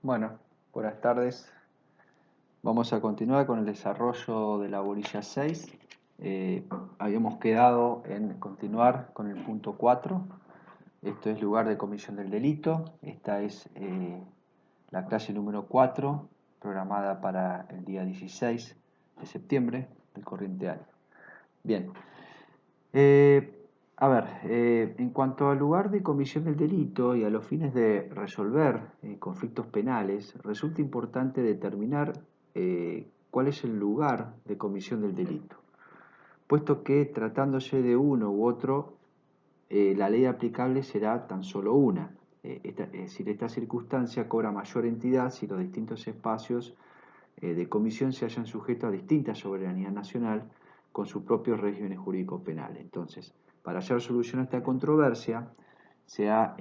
Bueno, buenas tardes. Vamos a continuar con el desarrollo de la bolilla 6. Habíamos quedado en continuar con el punto 4. Esto es lugar de comisión del delito. Esta es la clase número 4, programada para el día 16 de septiembre del corriente año. Bien. En cuanto al lugar de comisión del delito y a los fines de resolver conflictos penales, resulta importante determinar cuál es el lugar de comisión del delito, puesto que tratándose de uno u otro, la ley aplicable será tan solo una. Es decir, esta circunstancia cobra mayor entidad si los distintos espacios de comisión se hallan sujetos a distinta soberanía nacional con sus propios regímenes jurídicos penales. Entonces, para hallar solución a esta controversia, se han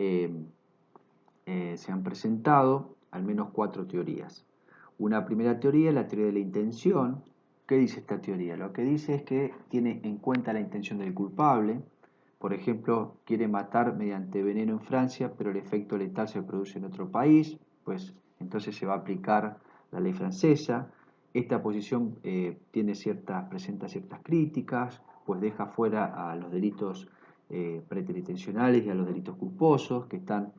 presentado al menos 4 teorías. Una primera teoría es la teoría de la intención. ¿Qué dice esta teoría? Lo que dice es que tiene en cuenta la intención del culpable. Por ejemplo, quiere matar mediante veneno en Francia, pero el efecto letal se produce en otro país, pues entonces se va a aplicar la ley francesa. Esta posición presenta ciertas críticas, pues deja fuera a los delitos preteritencionales y a los delitos culposos, que están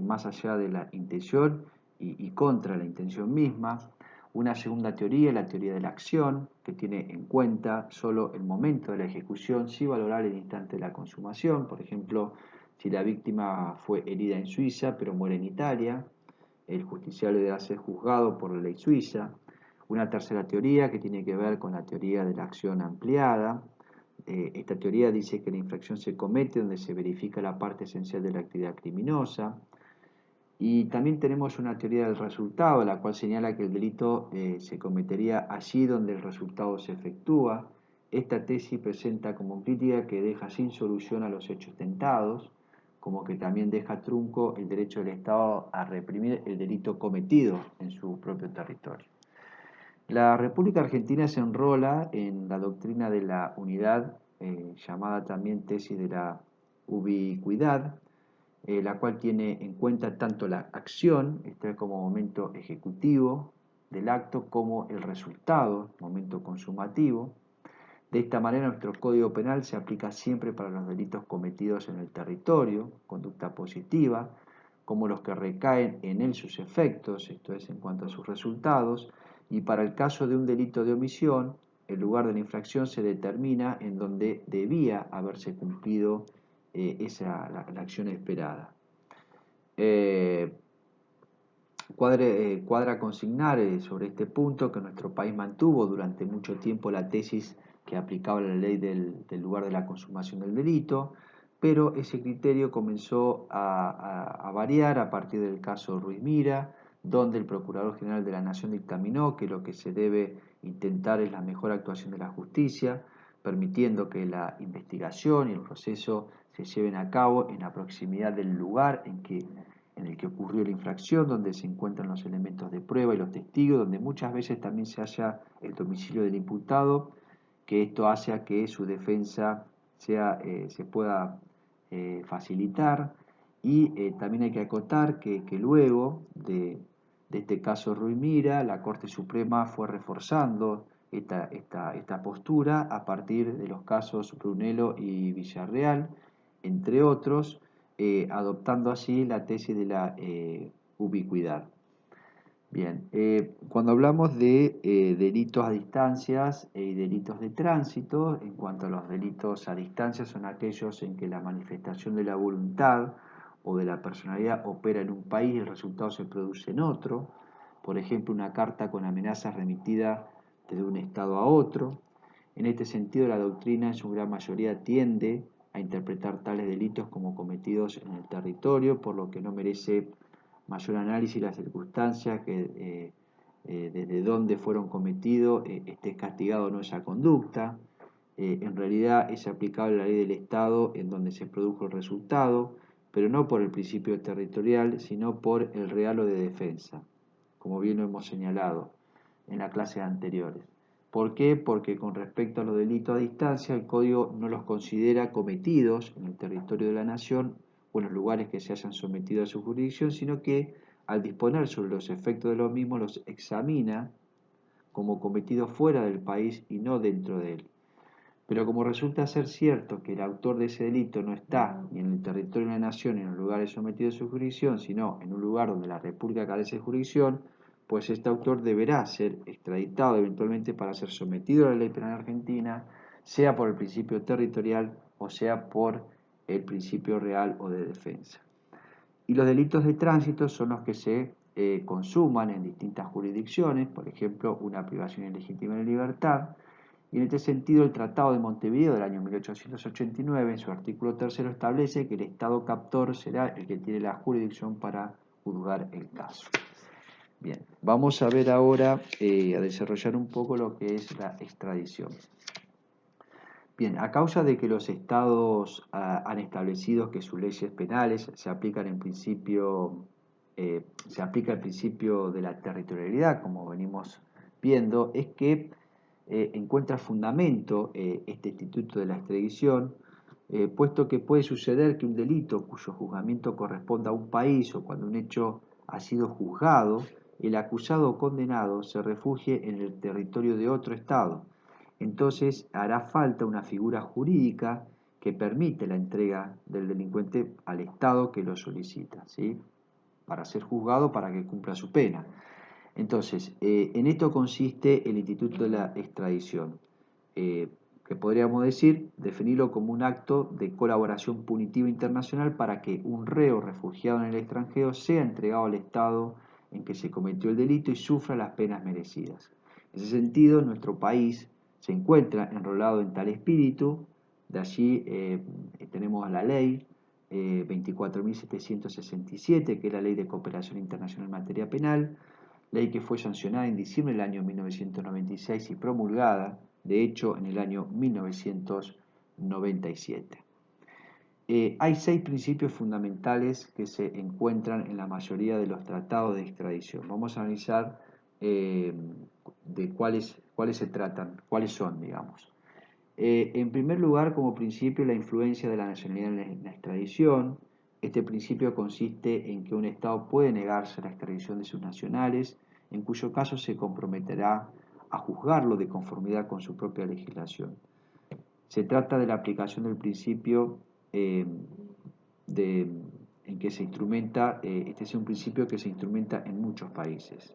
más allá de la intención y contra la intención misma. Una segunda teoría, la teoría de la acción, que tiene en cuenta solo el momento de la ejecución, sin valorar el instante de la consumación. Por ejemplo, si la víctima fue herida en Suiza pero muere en Italia, el justiciable debe ser juzgado por la ley suiza. Una tercera teoría que tiene que ver con la teoría de la acción ampliada. Esta teoría dice que la infracción se comete donde se verifica la parte esencial de la actividad criminosa. Y también tenemos una teoría del resultado, la cual señala que el delito se cometería allí donde el resultado se efectúa. Esta tesis presenta como crítica que deja sin solución a los hechos tentados, como que también deja trunco el derecho del Estado a reprimir el delito cometido en su propio territorio. La República Argentina se enrola en la doctrina de la unidad, llamada también tesis de la ubicuidad, la cual tiene en cuenta tanto la acción, este como momento ejecutivo del acto, como el resultado, momento consumativo. De esta manera, nuestro Código Penal se aplica siempre para los delitos cometidos en el territorio, conducta positiva, como los que recaen en él sus efectos, esto es en cuanto a sus resultados, y para el caso de un delito de omisión, el lugar de la infracción se determina en donde debía haberse cumplido la acción esperada. Cuadra consignar sobre este punto que nuestro país mantuvo durante mucho tiempo la tesis que aplicaba la ley del lugar de la consumación del delito, pero ese criterio comenzó a variar a partir del caso Ruiz Mira, donde el Procurador General de la Nación dictaminó que lo que se debe intentar es la mejor actuación de la justicia, permitiendo que la investigación y el proceso se lleven a cabo en la proximidad del lugar en el que ocurrió la infracción, donde se encuentran los elementos de prueba y los testigos, donde muchas veces también se halla el domicilio del imputado, que esto hace a que su defensa se pueda facilitar. Y también hay que acotar que luego de este caso Ruy Mira, la Corte Suprema fue reforzando esta postura a partir de los casos Brunello y Villarreal, entre otros, adoptando así la tesis de la ubicuidad. Bien, cuando hablamos de delitos a distancias y delitos de tránsito, en cuanto a los delitos a distancia son aquellos en que la manifestación de la voluntad o de la personalidad opera en un país y el resultado se produce en otro. Por ejemplo, una carta con amenazas remitida desde un estado a otro. En este sentido, la doctrina en su gran mayoría tiende a interpretar tales delitos como cometidos en el territorio, por lo que no merece mayor análisis las circunstancias desde dónde fueron cometidos, esté castigado o no esa conducta. En realidad es aplicable la ley del Estado en donde se produjo el resultado, pero no por el principio territorial, sino por el real o de defensa, como bien lo hemos señalado en las clases anteriores. ¿Por qué? Porque con respecto a los delitos a distancia, el Código no los considera cometidos en el territorio de la nación o en los lugares que se hayan sometido a su jurisdicción, sino que al disponer sobre los efectos de los mismos, los examina como cometidos fuera del país y no dentro de él. Pero como resulta ser cierto que el autor de ese delito no está ni en el territorio de la nación ni en los lugares sometidos a su jurisdicción, sino en un lugar donde la República carece de jurisdicción, pues este autor deberá ser extraditado eventualmente para ser sometido a la ley penal argentina, sea por el principio territorial o sea por el principio real o de defensa. Y los delitos de tránsito son los que se consuman en distintas jurisdicciones, por ejemplo, una privación ilegítima de libertad. Y en este sentido, el Tratado de Montevideo del año 1889, en su artículo 3, establece que el Estado captor será el que tiene la jurisdicción para juzgar el caso. Bien, vamos a ver ahora, a desarrollar un poco lo que es la extradición. Bien, a causa de que los estados han establecido que sus leyes penales se aplican en principio, se aplica el principio de la territorialidad, como venimos viendo, es que encuentra fundamento este instituto de la extradición, puesto que puede suceder que un delito cuyo juzgamiento corresponda a un país o cuando un hecho ha sido juzgado, el acusado o condenado se refugie en el territorio de otro estado. Entonces hará falta una figura jurídica que permite la entrega del delincuente al Estado que lo solicita, ¿sí? Para ser juzgado, para que cumpla su pena. Entonces, en esto consiste el instituto de la extradición, que podríamos decir, definirlo como un acto de colaboración punitiva internacional para que un reo refugiado en el extranjero sea entregado al Estado en que se cometió el delito y sufra las penas merecidas. En ese sentido, nuestro país se encuentra enrolado en tal espíritu. De allí tenemos la ley 24.767, que es la Ley de Cooperación Internacional en Materia Penal, ley que fue sancionada en diciembre del año 1996 y promulgada, de hecho, en el año 1997. Hay 6 principios fundamentales que se encuentran en la mayoría de los tratados de extradición. Vamos a analizar de cuáles se tratan, cuáles son, digamos. En primer lugar, como principio, la influencia de la nacionalidad en la extradición. Este principio consiste en que un Estado puede negarse la extradición de sus nacionales, en cuyo caso se comprometerá a juzgarlo de conformidad con su propia legislación. Se trata de la aplicación del principio en que se instrumenta, este es un principio que se instrumenta en muchos países.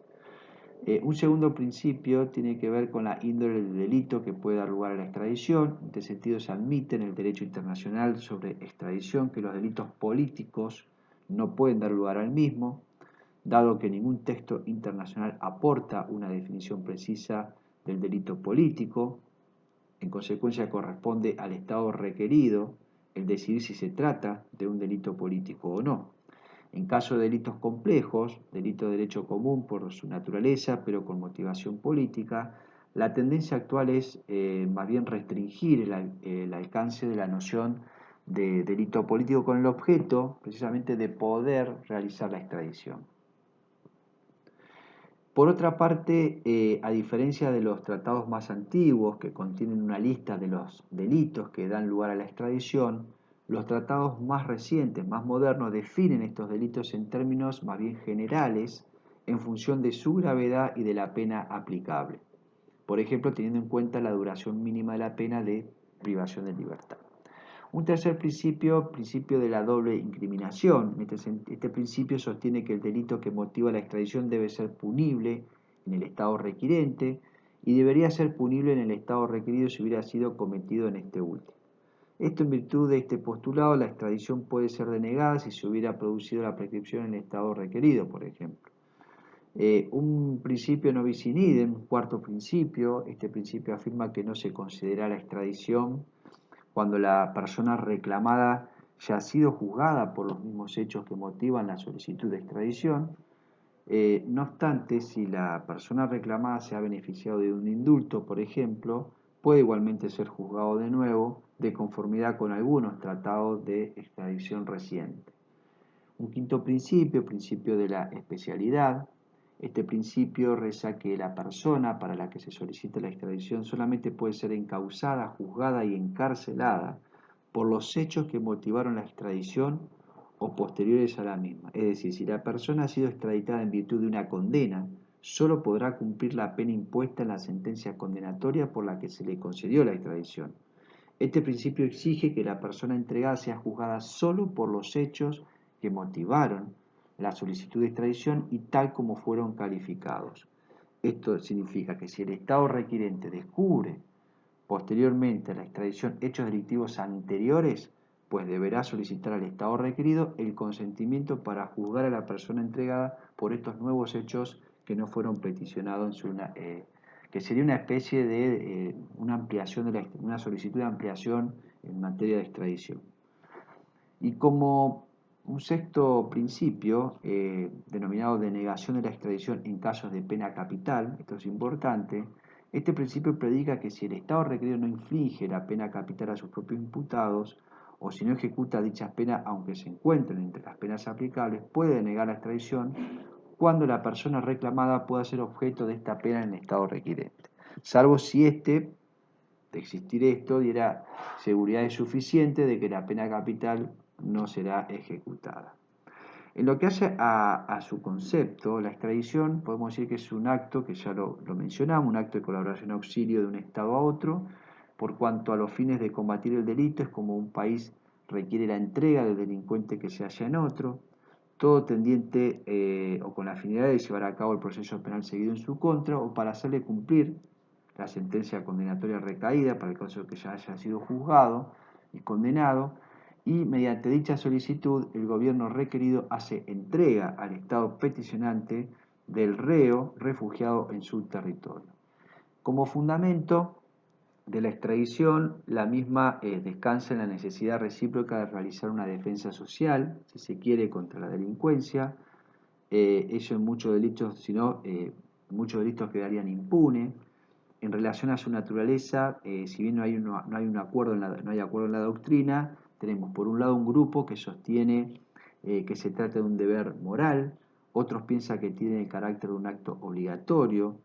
Un segundo principio tiene que ver con la índole del delito que puede dar lugar a la extradición. En este sentido, se admite en el derecho internacional sobre extradición que los delitos políticos no pueden dar lugar al mismo, dado que ningún texto internacional aporta una definición precisa del delito político. En consecuencia, corresponde al Estado requerido el decidir si se trata de un delito político o no. En caso de delitos complejos, delito de derecho común por su naturaleza, pero con motivación política, la tendencia actual es más bien restringir el alcance de la noción de delito político con el objeto, precisamente, de poder realizar la extradición. Por otra parte, a diferencia de los tratados más antiguos que contienen una lista de los delitos que dan lugar a la extradición, los tratados más recientes, más modernos, definen estos delitos en términos más bien generales en función de su gravedad y de la pena aplicable. Por ejemplo, teniendo en cuenta la duración mínima de la pena de privación de libertad. Un tercer principio, principio de la doble incriminación. Este principio sostiene que el delito que motiva la extradición debe ser punible en el estado requirente y debería ser punible en el estado requerido si hubiera sido cometido en este último. Esto, en virtud de este postulado, la extradición puede ser denegada si se hubiera producido la prescripción en el estado requerido, por ejemplo. Un principio no bis in idem, un cuarto principio. Este principio afirma que no se considera la extradición cuando la persona reclamada ya ha sido juzgada por los mismos hechos que motivan la solicitud de extradición. No obstante, si la persona reclamada se ha beneficiado de un indulto, por ejemplo, puede igualmente ser juzgado de nuevo de conformidad con algunos tratados de extradición recientes. Un quinto principio, principio de la especialidad. Este principio reza que la persona para la que se solicita la extradición solamente puede ser encausada, juzgada y encarcelada por los hechos que motivaron la extradición o posteriores a la misma. Es decir, si la persona ha sido extraditada en virtud de una condena, solo podrá cumplir la pena impuesta en la sentencia condenatoria por la que se le concedió la extradición. Este principio exige que la persona entregada sea juzgada solo por los hechos que motivaron la solicitud de extradición y tal como fueron calificados. Esto significa que si el Estado requirente descubre posteriormente a la extradición hechos delictivos anteriores, pues deberá solicitar al Estado requerido el consentimiento para juzgar a la persona entregada por estos nuevos hechos que no fueron peticionados que sería una especie de una ampliación de una solicitud de ampliación en materia de extradición. Y como un sexto principio, denominado denegación de la extradición en casos de pena capital, esto es importante, este principio predica que si el Estado requerido no inflige la pena capital a sus propios imputados, o si no ejecuta dichas penas aunque se encuentren entre las penas aplicables, puede denegar la extradición cuando la persona reclamada pueda ser objeto de esta pena en el Estado requirente, salvo si de existir esto, diera seguridad suficiente de que la pena capital no será ejecutada. En lo que hace a su concepto, la extradición, podemos decir que es un acto, que ya lo mencionamos, un acto de colaboración auxilio de un Estado a otro, por cuanto a los fines de combatir el delito, es como un país requiere la entrega del delincuente que se halla en otro, todo tendiente o con la finalidad de llevar a cabo el proceso penal seguido en su contra o para hacerle cumplir la sentencia condenatoria recaída para el caso que ya haya sido juzgado y condenado, y mediante dicha solicitud el gobierno requerido hace entrega al Estado peticionante del reo refugiado en su territorio. Como fundamento de la extradición, la misma descansa en la necesidad recíproca de realizar una defensa social, si se quiere, contra la delincuencia. Eso en muchos delitos, muchos delitos quedarían impunes. En relación a su naturaleza, si bien no hay acuerdo no hay acuerdo en la doctrina, tenemos por un lado un grupo que sostiene que se trata de un deber moral, otros piensan que tiene el carácter de un acto obligatorio,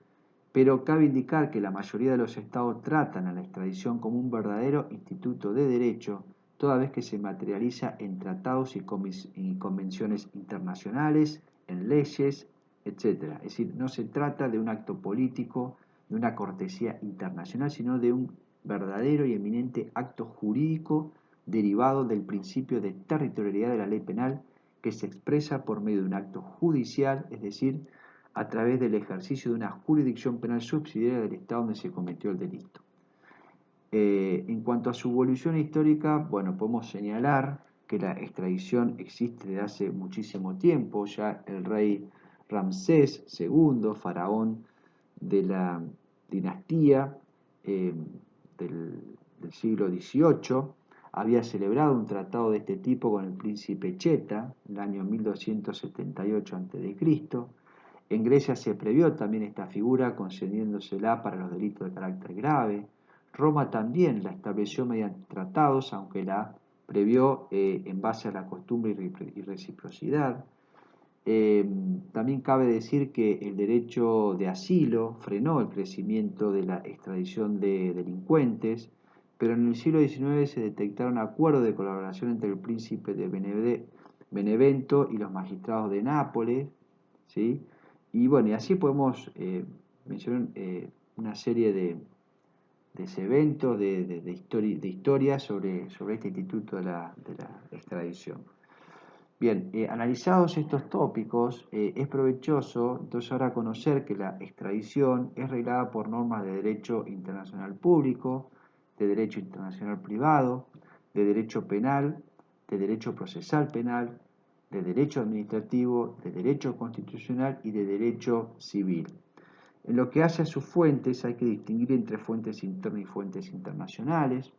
pero cabe indicar que la mayoría de los estados tratan a la extradición como un verdadero instituto de derecho, toda vez que se materializa en tratados y convenciones internacionales, en leyes, etc. Es decir, no se trata de un acto político, de una cortesía internacional, sino de un verdadero y eminente acto jurídico derivado del principio de territorialidad de la ley penal que se expresa por medio de un acto judicial, es decir, a través del ejercicio de una jurisdicción penal subsidiaria del Estado donde se cometió el delito. En cuanto a su evolución histórica, bueno, podemos señalar que la extradición existe desde hace muchísimo tiempo. Ya el rey Ramsés II, faraón de la dinastía del siglo XVIII, había celebrado un tratado de este tipo con el príncipe Cheta en el año 1278 a.C. En Grecia se previó también esta figura, concediéndosela para los delitos de carácter grave. Roma también la estableció mediante tratados, aunque la previó en base a la costumbre y reciprocidad. También cabe decir que el derecho de asilo frenó el crecimiento de la extradición de delincuentes, pero en el siglo XIX se detectaron acuerdos de colaboración entre el príncipe de Benevento y los magistrados de Nápoles, ¿sí? Y bueno, y así podemos mencionar una serie de eventos, de historias sobre este instituto de la extradición. Bien, analizados estos tópicos, es provechoso entonces ahora conocer que la extradición es reglada por normas de derecho internacional público, de derecho internacional privado, de derecho penal, de derecho procesal penal, de derecho administrativo, de derecho constitucional y de derecho civil. En lo que hace a sus fuentes hay que distinguir entre fuentes internas y fuentes internacionales.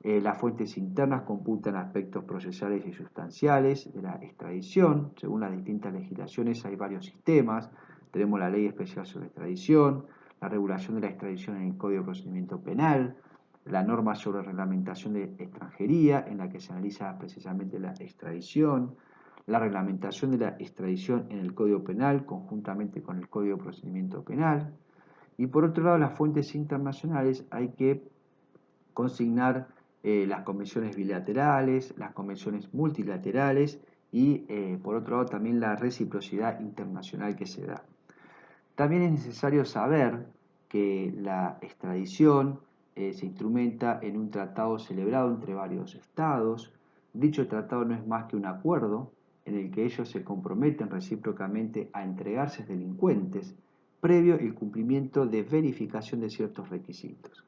Las fuentes internas computan aspectos procesales y sustanciales de la extradición. Según las distintas legislaciones hay varios sistemas. Tenemos la Ley Especial sobre Extradición, la regulación de la extradición en el Código de Procedimiento Penal, la norma sobre reglamentación de extranjería, en la que se analiza precisamente la extradición, la reglamentación de la extradición en el Código Penal conjuntamente con el Código de Procedimiento Penal. Y por otro lado, las fuentes internacionales hay que consignar las convenciones bilaterales, las convenciones multilaterales y, por otro lado, también la reciprocidad internacional que se da. También es necesario saber que la extradición se instrumenta en un tratado celebrado entre varios estados. Dicho tratado no es más que un acuerdo en el que ellos se comprometen recíprocamente a entregarse delincuentes previo el cumplimiento de verificación de ciertos requisitos.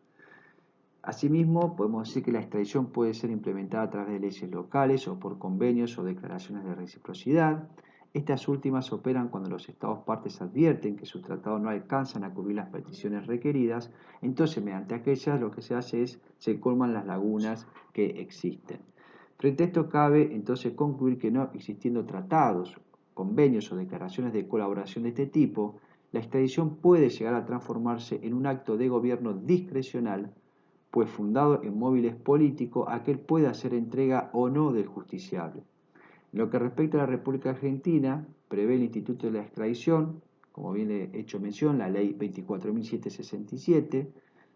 Asimismo, podemos decir que la extradición puede ser implementada a través de leyes locales o por convenios o declaraciones de reciprocidad. Estas últimas operan cuando los Estados partes advierten que sus tratados no alcanzan a cubrir las peticiones requeridas, entonces mediante aquellas lo que se hace es se colman las lagunas que existen. Frente a esto cabe entonces concluir que no existiendo tratados, convenios o declaraciones de colaboración de este tipo, la extradición puede llegar a transformarse en un acto de gobierno discrecional, pues fundado en móviles políticos, aquel puede hacer entrega o no del justiciable. En lo que respecta a la República Argentina, prevé el Instituto de la Extradición, como bien he hecho mención, la Ley 24.767,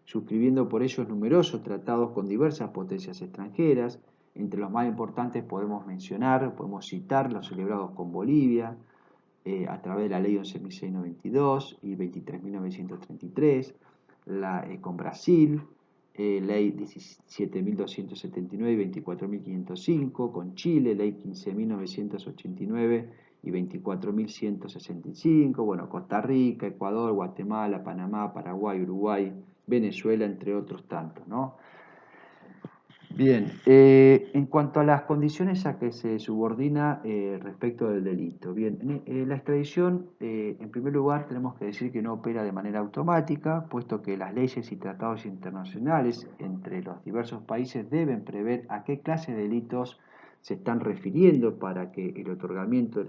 suscribiendo por ellos numerosos tratados con diversas potencias extranjeras. Entre los más importantes podemos mencionar, podemos citar los celebrados con Bolivia, a través de la Ley 11.692 y 23.933, con Brasil, Ley 17.279 y 24.505, con Chile, Ley 15.989 y 24.165, bueno, Costa Rica, Ecuador, Guatemala, Panamá, Paraguay, Uruguay, Venezuela, entre otros tantos, ¿no? Bien, en cuanto a las condiciones a que se subordina respecto del delito. Bien, la extradición, en primer lugar, tenemos que decir que no opera de manera automática, puesto que las leyes y tratados internacionales entre los diversos países deben prever a qué clase de delitos se están refiriendo para que el otorgamiento,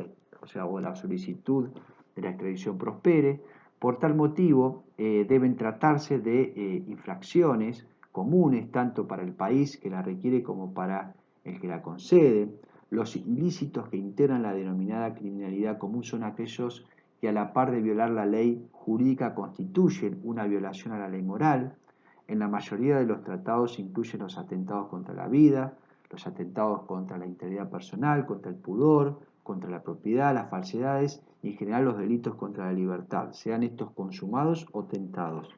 o la solicitud de la extradición prospere. Por tal motivo, deben tratarse de infracciones comunes tanto para el país que la requiere como para el que la concede. Los ilícitos que integran la denominada criminalidad común son aquellos que a la par de violar la ley jurídica constituyen una violación a la ley moral. En la mayoría de los tratados se incluyen los atentados contra la vida, los atentados contra la integridad personal, contra el pudor, contra la propiedad, las falsedades y en general los delitos contra la libertad, sean estos consumados o tentados.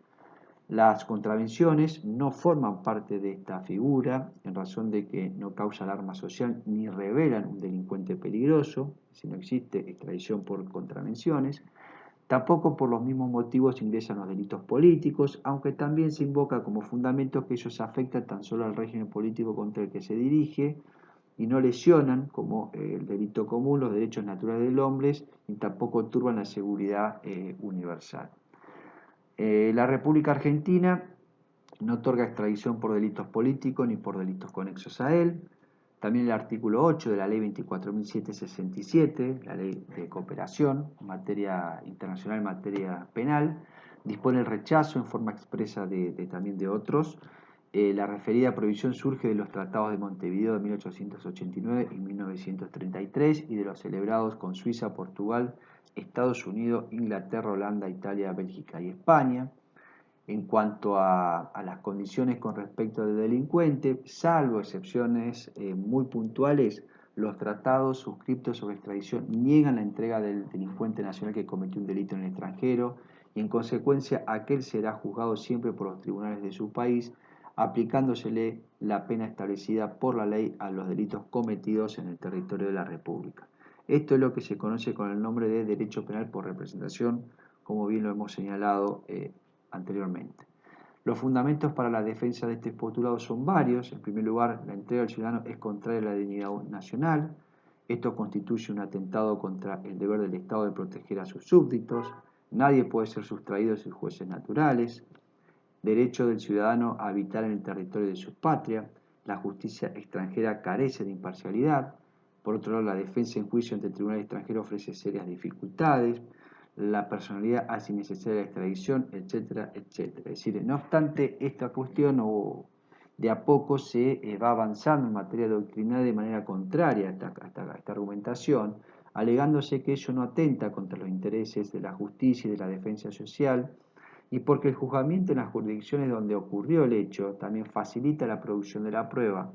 Las contravenciones no forman parte de esta figura en razón de que no causa alarma social ni revelan un delincuente peligroso, si no existe extradición por contravenciones. Tampoco por los mismos motivos ingresan los delitos políticos, aunque también se invoca como fundamento que ellos afectan tan solo al régimen político contra el que se dirige y no lesionan, como el delito común, los derechos naturales del hombre y tampoco turban la seguridad universal. La República Argentina no otorga extradición por delitos políticos ni por delitos conexos a él. También el artículo 8 de la Ley 24.767, la Ley de Cooperación en materia internacional, en materia penal, dispone el rechazo en forma expresa también de otros. La referida prohibición surge de los tratados de Montevideo de 1889 y 1933 y de los celebrados con Suiza, Portugal, Estados Unidos, Inglaterra, Holanda, Italia, Bélgica y España. En cuanto a las condiciones con respecto del delincuente, salvo excepciones muy puntuales, los tratados suscriptos sobre extradición niegan la entrega del delincuente nacional que cometió un delito en el extranjero y en consecuencia aquel será juzgado siempre por los tribunales de su país, aplicándosele la pena establecida por la ley a los delitos cometidos en el territorio de la República. Esto es lo que se conoce con el nombre de derecho penal por representación, como bien lo hemos señalado anteriormente. Los fundamentos para la defensa de este postulado son varios. En primer lugar, la entrega del ciudadano es contraria a la dignidad nacional. Esto constituye un atentado contra el deber del Estado de proteger a sus súbditos. Nadie puede ser sustraído de sus jueces naturales. Derecho del ciudadano a habitar en el territorio de su patria. La justicia extranjera carece de imparcialidad. Por otro lado, la defensa en juicio ante el tribunal extranjero ofrece serias dificultades. La personalidad hace innecesaria la extradición, etcétera, etcétera. Es decir, no obstante, esta cuestión de a poco se va avanzando en materia doctrinal de manera contraria a esta argumentación, alegándose que ello no atenta contra los intereses de la justicia y de la defensa social, y porque el juzgamiento en las jurisdicciones donde ocurrió el hecho también facilita la producción de la prueba,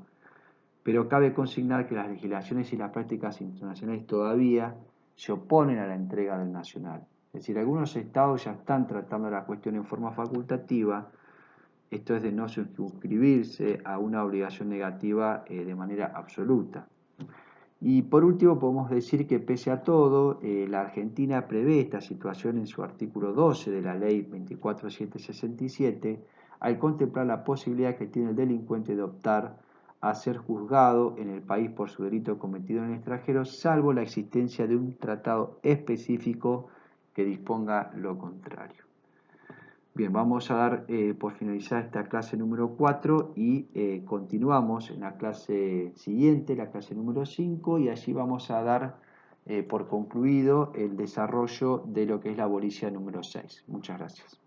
pero cabe consignar que las legislaciones y las prácticas internacionales todavía se oponen a la entrega del nacional. Es decir, algunos estados ya están tratando la cuestión en forma facultativa, esto es de no suscribirse a una obligación negativa de manera absoluta. Y por último podemos decir que pese a todo, la Argentina prevé esta situación en su artículo 12 de la ley 24767 al contemplar la posibilidad que tiene el delincuente de optar a ser juzgado en el país por su delito cometido en el extranjero, salvo la existencia de un tratado específico que disponga lo contrario. Bien, vamos a dar por finalizar esta clase número 4 y continuamos en la clase siguiente, la clase número 5, y allí vamos a dar por concluido el desarrollo de lo que es la abolición número 6. Muchas gracias.